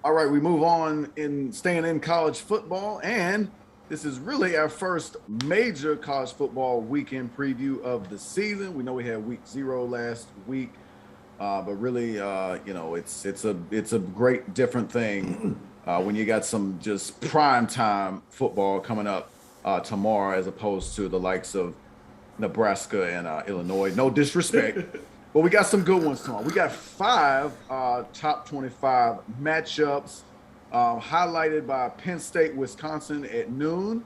All right, we move on in staying in college football, and this is really our first major college football weekend preview of the season. We know we had week 0 last week, but really, it's a great different thing when you got some just prime time football coming up tomorrow, as opposed to the likes of Nebraska and Illinois. No disrespect. But we got some good ones tomorrow. We got 5 top 25 matchups, highlighted by Penn State, Wisconsin at noon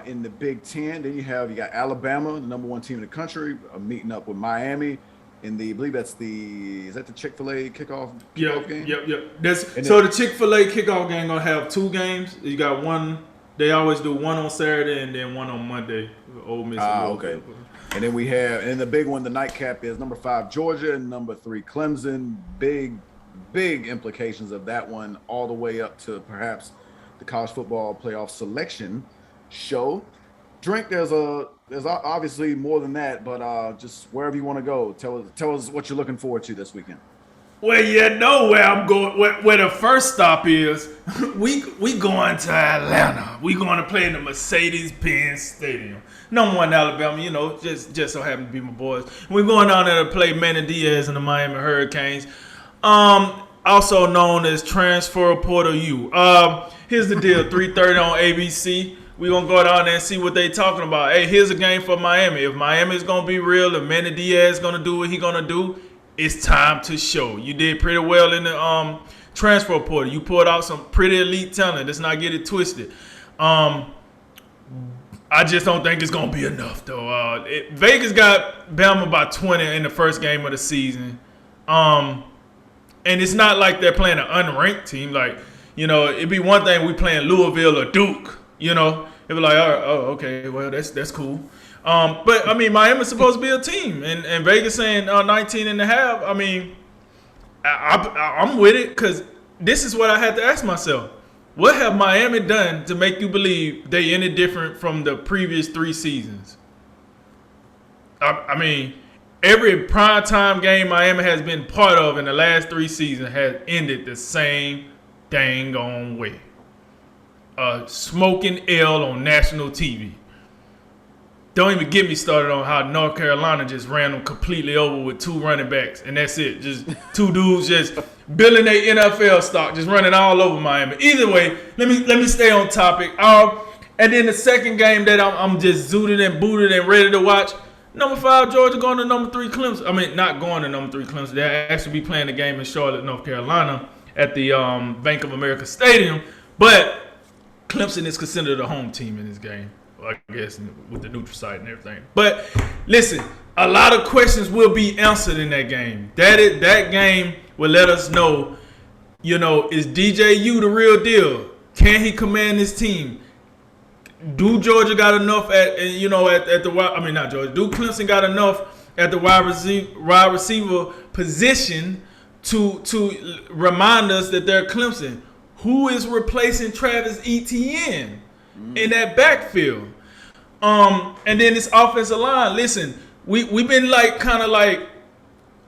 in the Big Ten. Then you got Alabama, the number 1 team in the country, meeting up with Miami in the, I believe is that the Chick-fil-A kickoff game? Yep. So the Chick-fil-A kickoff game gonna have 2 games. You got one. They always do one on Saturday and then one on Monday. Ole Miss. Okay. And then and the big one, the nightcap, is number 5 Georgia and number 3 Clemson. Big implications of that one, all the way up to perhaps the college football playoff selection show. Drink, there's obviously more than that, but just wherever you want to go, tell us what you're looking forward to this weekend. Well, you know where I'm going. Where the first stop is. We going to Atlanta. We going to play in the Mercedes-Benz Stadium. Number 1 Alabama, just so happen to be my boys. We're going down there to play Manny Diaz and the Miami Hurricanes, also known as Transfer Portal U. Here's the deal: 3:30 on ABC. We're going to go down there and see what they talking about. Hey, here's a game for Miami. If Miami's going to be real, if Manny Diaz is going to do what he's going to do, it's time to show. You did pretty well in the transfer portal. You pulled out some pretty elite talent. Let's not get it twisted. I just don't think it's going to be enough, though. Vegas got Bama by 20 in the first game of the season. And it's not like they're playing an unranked team. Like, it'd be one thing we playing Louisville or Duke, It'd be like, oh, okay, well, that's cool. But, I mean, Miami's supposed to be a team. And Vegas saying 19 and a half, I mean, I'm with it, because this is what I had to ask myself. What have Miami done to make you believe they any different from the previous 3 seasons? I mean, every primetime game Miami has been part of in the last 3 seasons has ended the same dang on way. A smoking L on national TV. Don't even get me started on how North Carolina just ran them completely over with 2 running backs, and that's it. Just 2 dudes just building their NFL stock, just running all over Miami. Either way, let me stay on topic. And then the second game that I'm just zooted and booted and ready to watch, number 5 Georgia going to number 3 Clemson. I mean, not going to number 3 Clemson. They'll actually be playing the game in Charlotte, North Carolina at the Bank of America Stadium. But Clemson is considered a home team in this game, I guess, with the neutral site and everything. But listen, a lot of questions will be answered in that game. That game will let us know, is DJU the real deal? Can he command this team? Do Georgia got enough at the wide? I mean, not Georgia. Do Clemson got enough at the wide receiver position to remind us that they're Clemson? Who is replacing Travis Etienne in that backfield? And then this offensive line. Listen, we've been kind of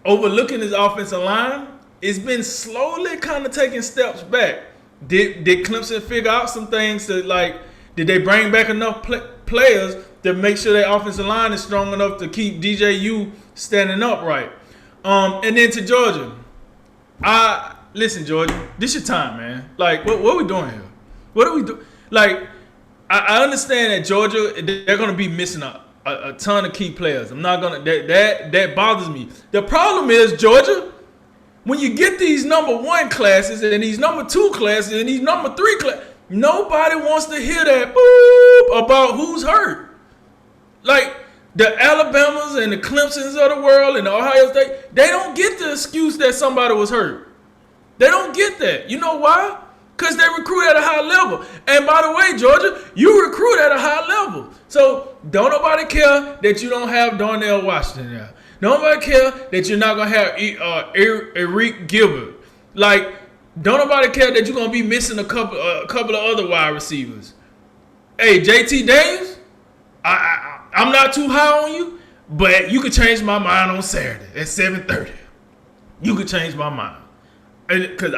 overlooking this offensive line. It's been slowly kind of taking steps back. Did Clemson figure out some things did they bring back enough players to make sure their offensive line is strong enough to keep DJU standing upright? And then to Georgia, listen, Georgia, this your time, man. What are we doing here? What are we doing? I understand that Georgia, they're going to be missing a ton of key players. I'm not going to, that bothers me. The problem is, Georgia, when you get these number 1 classes and these number 2 classes and these number 3 classes, nobody wants to hear that boop about who's hurt. The Alabamas and the Clemsons of the world and the Ohio State, they don't get the excuse that somebody was hurt. They don't get that. You know why? Because they recruit at a high level. And by the way, Georgia, you recruit at a high level. So don't nobody care that you don't have Darnell Washington there. Nobody care that you're not going to have Eric Gilbert. Don't nobody care that you're going to be missing a couple of other wide receivers. Hey, JT Daniels, I'm not too high on you, but you could change my mind on Saturday at 7:30. You could change my mind. Because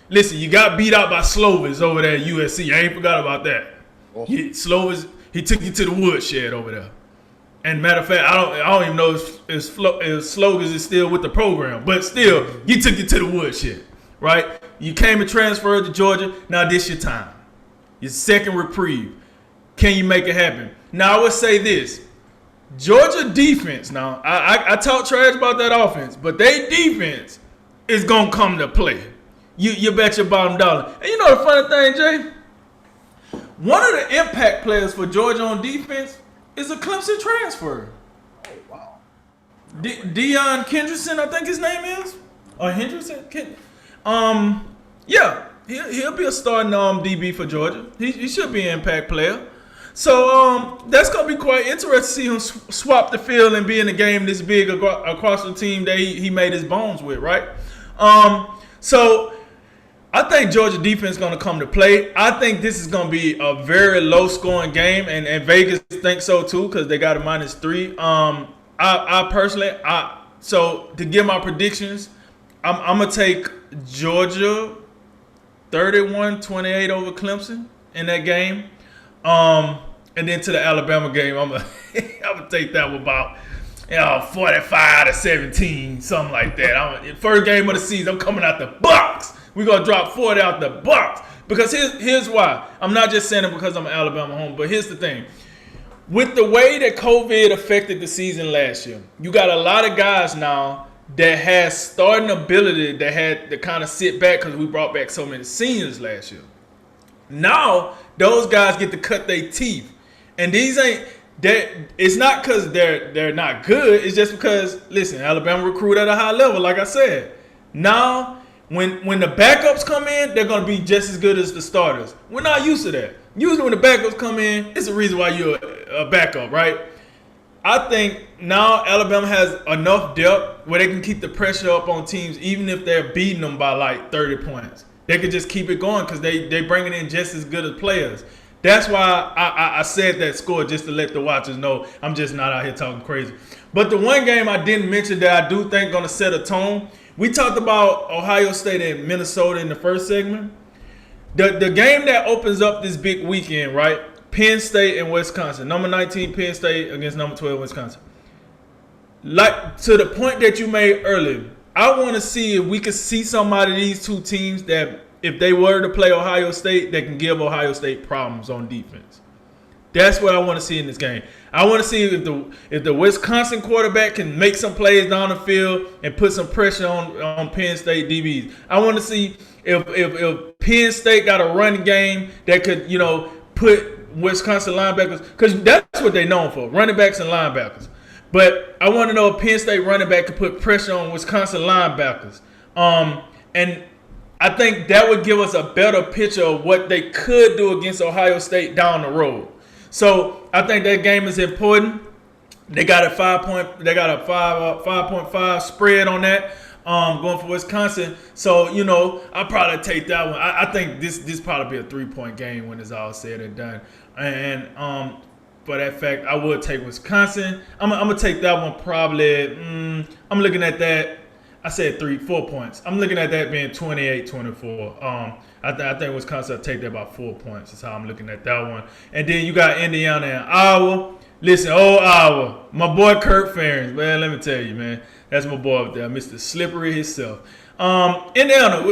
Listen, you got beat out by Slovis over there at USC. I ain't forgot about that. Oh. Slovis, he took you to the woodshed over there. And matter of fact, I don't even know if Slovis is still with the program, but still, he took you to the woodshed, right? You came and transferred to Georgia. Now this your time. Your second reprieve. Can you make it happen? Now I would say this. Georgia defense, now, I talk trash about that offense, but their defense is going to come to play. You bet your bottom dollar. And you know the funny thing, Jay? One of the impact players for Georgia on defense is a Clemson transfer. Oh, wow. Deion Kendrickson, I think his name is. Or Hendrickson? Yeah, he'll be a starting DB for Georgia. He should be an impact player. So that's going to be quite interesting to see him swap the field and be in a game this big across the team that he made his bones with, right? So I think Georgia defense is going to come to play. I think this is going to be a very low-scoring game, and Vegas think so too because they got a -3. I personally, so to give my predictions, I'm going to take Georgia 31-28 over Clemson in that game. And then to the Alabama game, I'm gonna take that one about 45-17, something like that. First game of the season, I'm coming out the box. We're gonna drop 40 out the box. Because here's why. I'm not just saying it because I'm an Alabama home, but here's the thing. With the way that COVID affected the season last year, you got a lot of guys now that has starting ability that had to kind of sit back because we brought back so many seniors last year. Now, those guys get to cut their teeth. And these ain't that. It's not because they're not good. It's just because, listen, Alabama recruit at a high level, like I said. Now, when the backups come in, they're going to be just as good as the starters. We're not used to that. Usually when the backups come in, it's the reason why you're a backup, right? I think now Alabama has enough depth where they can keep the pressure up on teams even if they're beating them by like 30 points. They could just keep it going because they bringing in just as good as players. That's why I said that score just to let the watchers know I'm just not out here talking crazy. But the one game I didn't mention that I do think going to set a tone, we talked about Ohio State and Minnesota in the first segment. The game that opens up this big weekend, right? Penn State and Wisconsin. Number 19 Penn State against number 12 Wisconsin. Like to the point that you made earlier, I want to see if we can see somebody of these two teams that if they were to play Ohio State, they can give Ohio State problems on defense. That's what I want to see in this game. I want to see if the Wisconsin quarterback can make some plays down the field and put some pressure on Penn State DBs. I want to see if Penn State got a running game that could, put Wisconsin linebackers, because that's what they're known for, running backs and linebackers. But I want to know if Penn State running back could put pressure on Wisconsin linebackers. And I think that would give us a better picture of what they could do against Ohio State down the road. So I think that game is important. They got a 5.5 spread on that, going for Wisconsin. So I'll probably take that one. I think this probably be a 3-point game when it's all said and done. And for that fact, I would take Wisconsin. I'm gonna take that one probably. I'm looking at that. I said 4 points. I'm looking at that being 28-24. I think Wisconsin will take that about 4 points. That's how I'm looking at that one. And then you got Indiana and Iowa. Listen, Iowa. My boy Kirk Ferentz, man, let me tell you, man. That's my boy up there, Mr. Slippery himself. Indiana,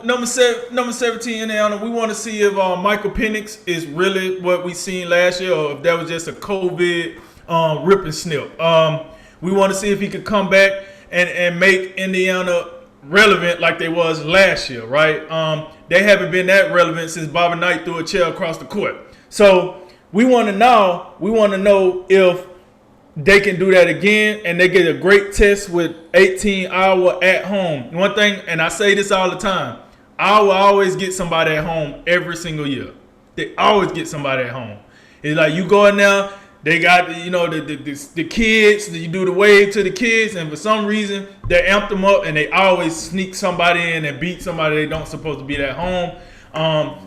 number 17 Indiana, we want to see if Michael Penix is really what we seen last year or if that was just a COVID rip and snip. We want to see if he could come back and make Indiana relevant like they was last year, right? They haven't been that relevant since Bobby Knight threw a chair across the court. So we want to know if they can do that again, and they get a great test with 18 Iowa at home. One thing, and I say this all the time, Iowa always get somebody at home every single year. They always get somebody at home. It's like you go in there, they got the kids, you do the wave to the kids, and for some reason they amp them up and they always sneak somebody in and beat somebody they don't supposed to beat at home.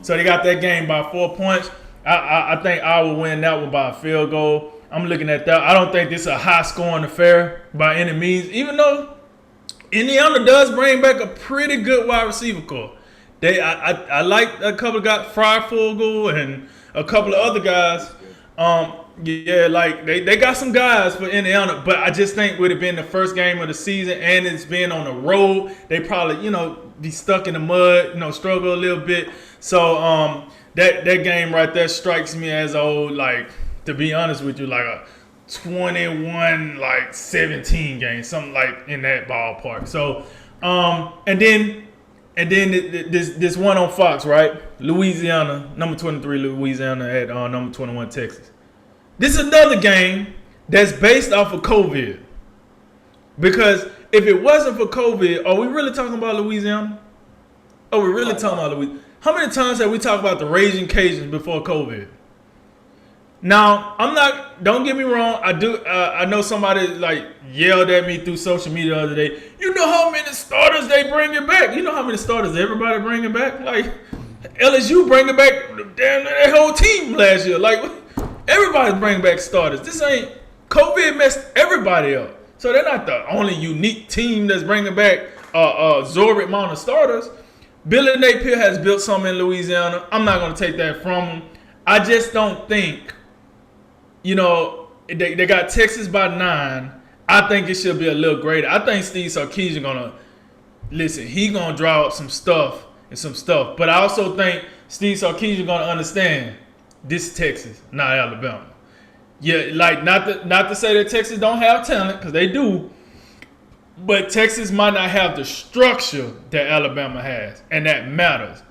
So they got that game by 4 points. I think Iowa win that one by a field goal. I'm looking at that. I don't think this is a high-scoring affair by any means, even though Indiana does bring back a pretty good wide receiver core. I like a couple of guys, Freifogel and a couple of other guys. Yeah, like they got some guys for Indiana, but I just think would have been the first game of the season, and it's been on the road. They probably be stuck in the mud, struggle a little bit. So that game right there strikes me as old, like, to be honest with you, like a 21 like 17 game, something like in that ballpark. So and then this one on Fox, right? Louisiana, number 23 Louisiana at number 21 Texas. This is another game that's based off of COVID. Because if it wasn't for COVID, are we really talking about Louisiana? Are we really talking about Louisiana? How many times have we talked about the Raging Cajuns before COVID? Now, don't get me wrong, I know somebody like yelled at me through social media the other day. You know how many starters they bringing back? You know how many starters everybody bringing back? Like, LSU bringing back damn that whole team last year. Like, everybody's bringing back starters. This ain't, COVID messed everybody up. So they're not the only unique team that's bringing back a Zorbit amount of starters. Billy Napier has built something in Louisiana. I'm not going to take that from him. I just don't think, they got Texas by 9. I think it should be a little greater. I think Steve Sarkisian going to, listen, he going to draw up some stuff. But I also think Steve Sarkisian going to understand this is Texas, not Alabama. Yeah, like not to say that Texas don't have talent, because they do. But Texas might not have the structure that Alabama has, and that matters.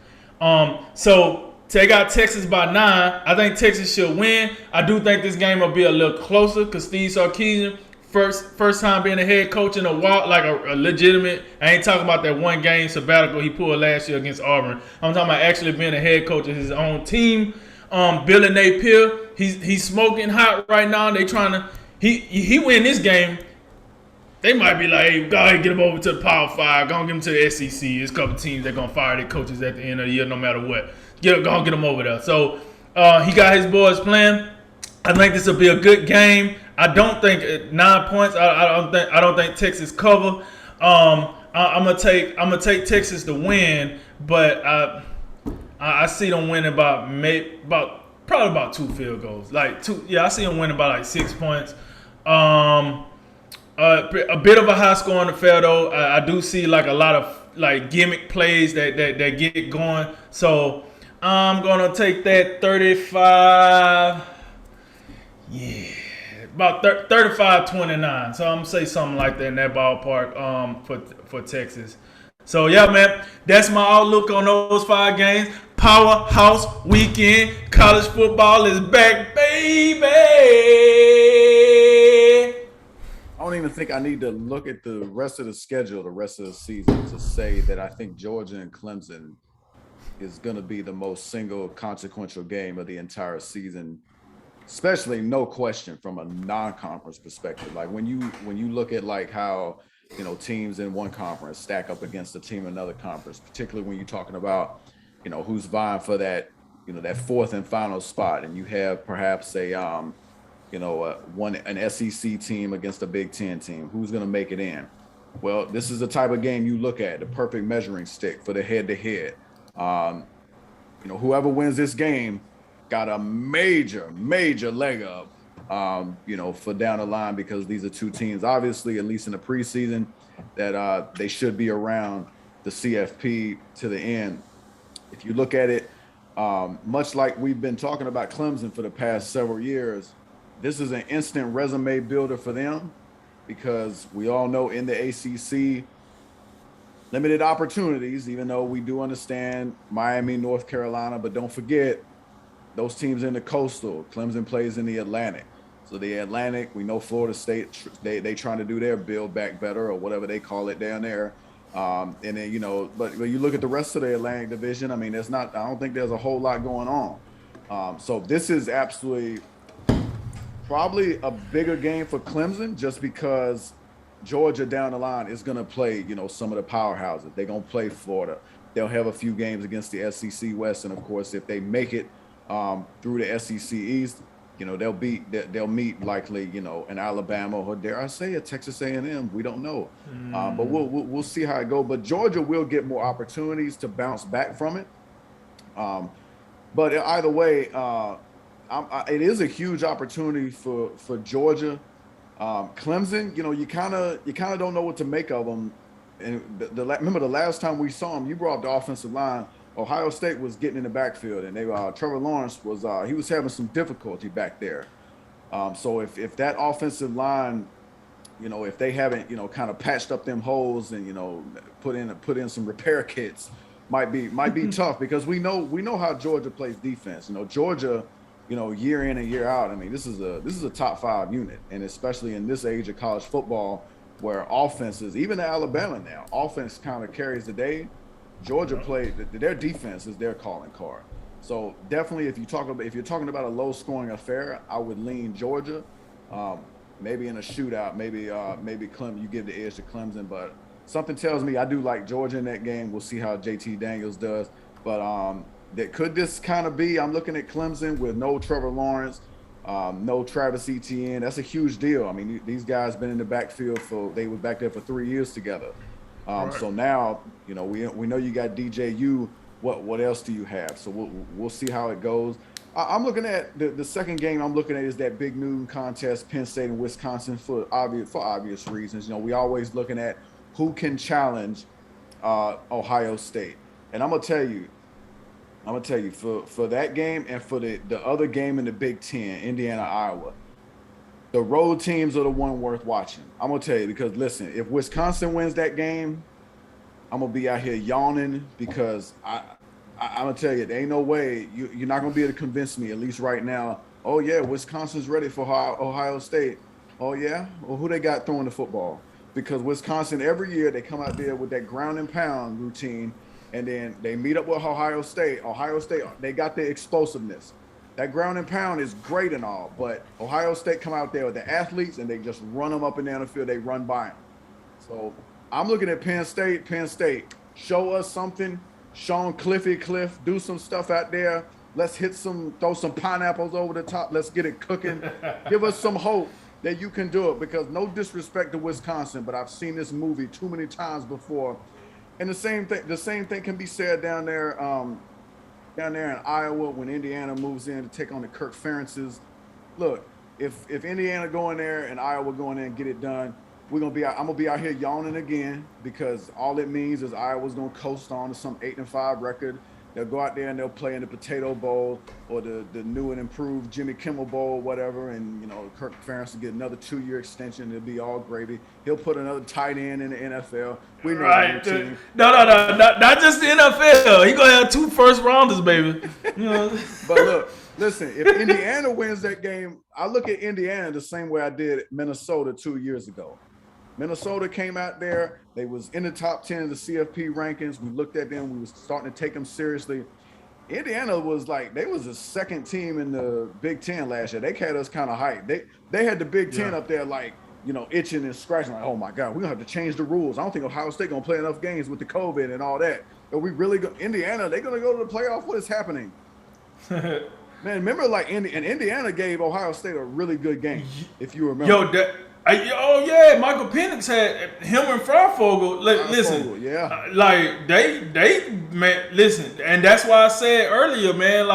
So they got Texas by 9. I think Texas should win. I do think this game will be a little closer because Steve Sarkisian, first time being a head coach in a while, like a legitimate. I ain't talking about that one game sabbatical he pulled last year against Auburn. I'm talking about actually being a head coach of his own team. Billy Napier, he's smoking hot right now. They trying to he win this game. They might be like, hey, go ahead, get him over to the Power 5. Go and get him to the SEC. There's a couple teams that going to fire their coaches at the end of the year no matter what. Go and get him over there. So he got his boys playing. I think this will be a good game. I don't think 9 points. I don't think Texas cover. I'm gonna take Texas to win, but I see them winning probably about 2 field goals. Like 2. Yeah, I see them winning by like 6 points. A bit of a high scoring affair though. I do see like a lot of like gimmick plays that get going. So I'm gonna take that 35. Yeah, about 35-29. So I'm gonna say something like that in that ballpark for Texas. So yeah, man, that's my outlook on those 5 games. Powerhouse weekend. College football is back, baby. I don't even think I need to look at the rest of the schedule, the rest of the season, to say that I think Georgia and Clemson is going to be the most single consequential game of the entire season, especially, no question, from a non-conference perspective. Like when you look at like how, teams in one conference stack up against a team in another conference, particularly when you're talking about, who's vying for that, that 4th and final spot, and you have perhaps an SEC team against a Big Ten team. Who's going to make it in? Well, this is the type of game you look at, the perfect measuring stick for the head-to-head. Whoever wins this game got a major leg up, for down the line, because these are 2 teams, obviously, at least in the preseason, that they should be around the CFP to the end. If you look at it, much like we've been talking about Clemson for the past several years, this is an instant resume builder for them, because we all know in the ACC, limited opportunities, even though we do understand Miami, North Carolina, but don't forget those teams in the Coastal. Clemson plays in the Atlantic. So the Atlantic, we know Florida State, they trying to do their build back better, or whatever they call it down there. And then, but when you look at the rest of the Atlantic division, I mean, I don't think there's a whole lot going on. So this is absolutely probably a bigger game for Clemson, just because Georgia down the line is going to play, some of the powerhouses. They're going to play Florida. They'll have a few games against the SEC West. And of course, if they make it through the SEC East, they'll meet likely, an Alabama or dare I say a Texas A&M. We don't know, but we'll see how it goes. But Georgia will get more opportunities to bounce back from it. But either way, it is a huge opportunity for Georgia. Clemson, you kind of don't know what to make of them. And remember the last time we saw them, you brought up the offensive line. Ohio State was getting in the backfield, and Trevor Lawrence was he was having some difficulty back there. So if that offensive line, if they haven't kind of patched up them holes and put in some repair kits, might be tough, because we know how Georgia plays defense. Georgia, year in and year out. I mean, this is a top 5 unit, and especially in this age of college football, where offenses, even Alabama now, offense kind of carries the day. Georgia their defense is their calling card. So definitely, if you're talking about a low scoring affair, I would lean Georgia. Maybe in a shootout, maybe Clemson, you give the edge to Clemson, but something tells me I do like Georgia in that game. We'll see how JT Daniels does, but could this kind of be? I'm looking at Clemson with no Trevor Lawrence, no Travis Etienne. That's a huge deal. I mean, these guys been in the backfield they were back there for 3 years together. Right. So now, we know you got DJU. What else do you have? So we'll see how it goes. I'm looking at the second game. I'm looking at is that big noon contest, Penn State and Wisconsin, for obvious reasons. We always looking at who can challenge Ohio State. And I'm gonna tell you for that game and for the other game in the Big Ten, Indiana, Iowa, the road teams are the one worth watching. I'm gonna tell you, because listen, if Wisconsin wins that game, I'm gonna be out here yawning, because I'm gonna tell you, there ain't no way you're not gonna be able to convince me, at least right now. Oh yeah, Wisconsin's ready for Ohio State. Oh yeah, well, who they got throwing the football? Because Wisconsin, every year they come out there with that ground and pound routine, and then they meet up with Ohio State. Ohio State, they got the explosiveness. That ground and pound is great and all, but Ohio State come out there with the athletes and they just run them up and down the field. They run by them. So I'm looking at Penn State. Penn State, show us something. Sean Cliff, do some stuff out there. Let's throw some pineapples over the top. Let's get it cooking. Give us some hope that you can do it, because no disrespect to Wisconsin, but I've seen this movie too many times before. And the same thing can be said down there in Iowa when Indiana moves in to take on the Kirk Ferentzes. Look, if Indiana go in there and Iowa go in there and get it done, I'm gonna be out here yawning again, because all it means is Iowa's gonna coast on to some 8-5 record. They'll go out there and they'll play in the Potato Bowl or the new and improved Jimmy Kimmel Bowl, whatever, and Kirk Ferentz will get another 2-year extension. It'll be all gravy. He'll put another tight end in the NFL. We know right. No, not just the NFL. He gonna have 2 first rounders, baby. But look, listen, if Indiana wins that game, I look at Indiana the same way I did Minnesota 2 years ago. Minnesota came out there. They was in the top 10 of the CFP rankings. We looked at them. We was starting to take them seriously. Indiana was they was the second team in the Big Ten last year. They had us kind of hyped. They had the Big Ten up there itching and scratching, oh my God, we're going to have to change the rules. I don't think Ohio State going to play enough games with the COVID and all that. Are we really Indiana, they're going to go to the playoff? What is happening? Man, remember Indiana gave Ohio State a really good game, if you remember. Michael Penix had him and Freifogel. Listen, listen, and that's why I said earlier, man.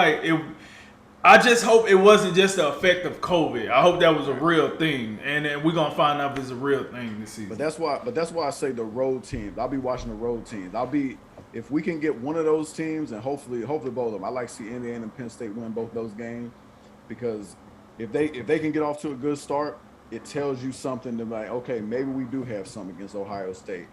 I just hope it wasn't just the effect of COVID. I hope that was a real thing, and then we're gonna find out if it's a real thing this season. But that's why I say the road teams. I'll be watching the road teams. If we can get one of those teams, and hopefully both of them. I like to see Indiana and Penn State win both those games, because if they can get off to a good start, it tells you something to okay, maybe we do have something against Ohio State.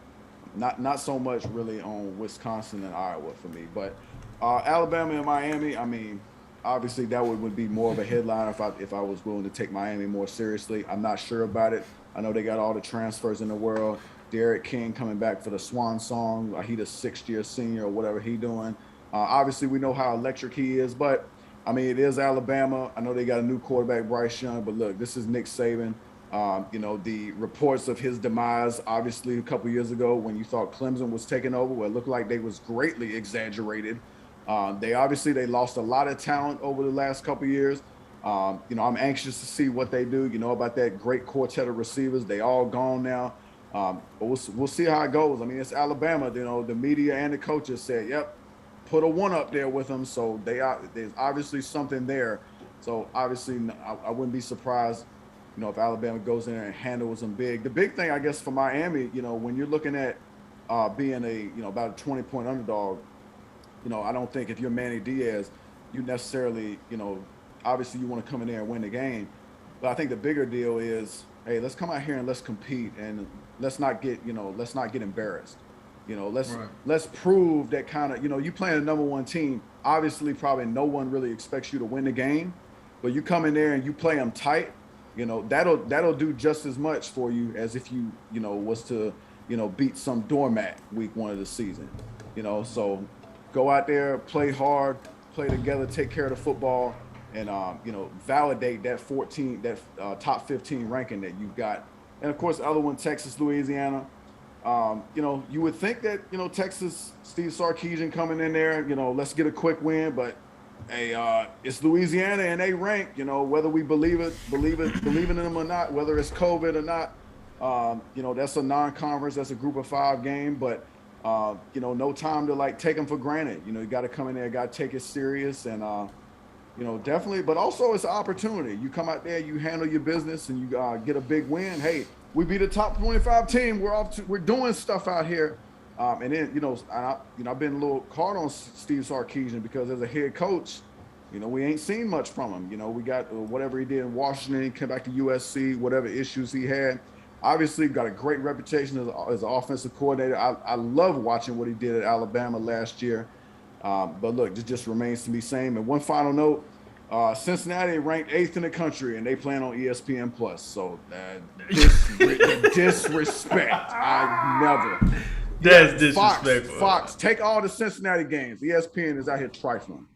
Not so much really on Wisconsin and Iowa for me, but Alabama and Miami. I mean, obviously that would be more of a headline if I was willing to take Miami more seriously. I'm not sure about it. I know they got all the transfers in the world. Derek King coming back for the Swan Song. He the 6th-year senior or whatever he doing. Obviously we know how electric he is, but I mean, it is Alabama. I know they got a new quarterback, Bryce Young, but look, this is Nick Saban. The reports of his demise, obviously, a couple years ago when you thought Clemson was taking over, well, it looked like they was greatly exaggerated. They lost a lot of talent over the last couple years. I'm anxious to see what they do. About that great quartet of receivers. They all gone now. But we'll see how it goes. I mean, it's Alabama. The media and the coaches said, "Yep, put a one up there with them." So there's obviously something there. So obviously, I wouldn't be surprised, if Alabama goes in there and handles them big. The big thing, I guess, for Miami, when you're looking at being about a 20-point underdog, I don't think if you're Manny Diaz, you necessarily, obviously you want to come in there and win the game. But I think the bigger deal is, hey, let's come out here and let's compete, and let's not get embarrassed. Let's prove that kind of, you playing the number one team. Obviously, probably no one really expects you to win the game, but you come in there and you play them tight. That'll do just as much for you as if you was to beat some doormat week 1 of the season. So go out there, play hard, play together, take care of the football, and validate that top 15 ranking that you've got. And of course, the other one, Texas, Louisiana. You would think that Texas, Steve Sarkisian coming in there, let's get a quick win, but hey, it's Louisiana and they rank. Whether we believe in them or not, whether it's COVID or not. That's a non-conference, that's a group of 5 game, but no time to take them for granted. You got to come in there, got to take it serious, and definitely. But also, it's an opportunity. You come out there, you handle your business, and you get a big win. Hey, we beat a top 25 team. We're doing stuff out here. And then I've been a little hard on Steve Sarkisian because as a head coach, we ain't seen much from him. We got whatever he did in Washington, came back to USC, whatever issues he had. Obviously, got a great reputation as an offensive coordinator. I love watching what he did at Alabama last year. But look, it just remains to be seen. And one final note, Cincinnati ranked 8th in the country, and they playing on ESPN Plus. So disrespect. I never. That's disrespectful. Fox, take all the Cincinnati games. ESPN is out here trifling.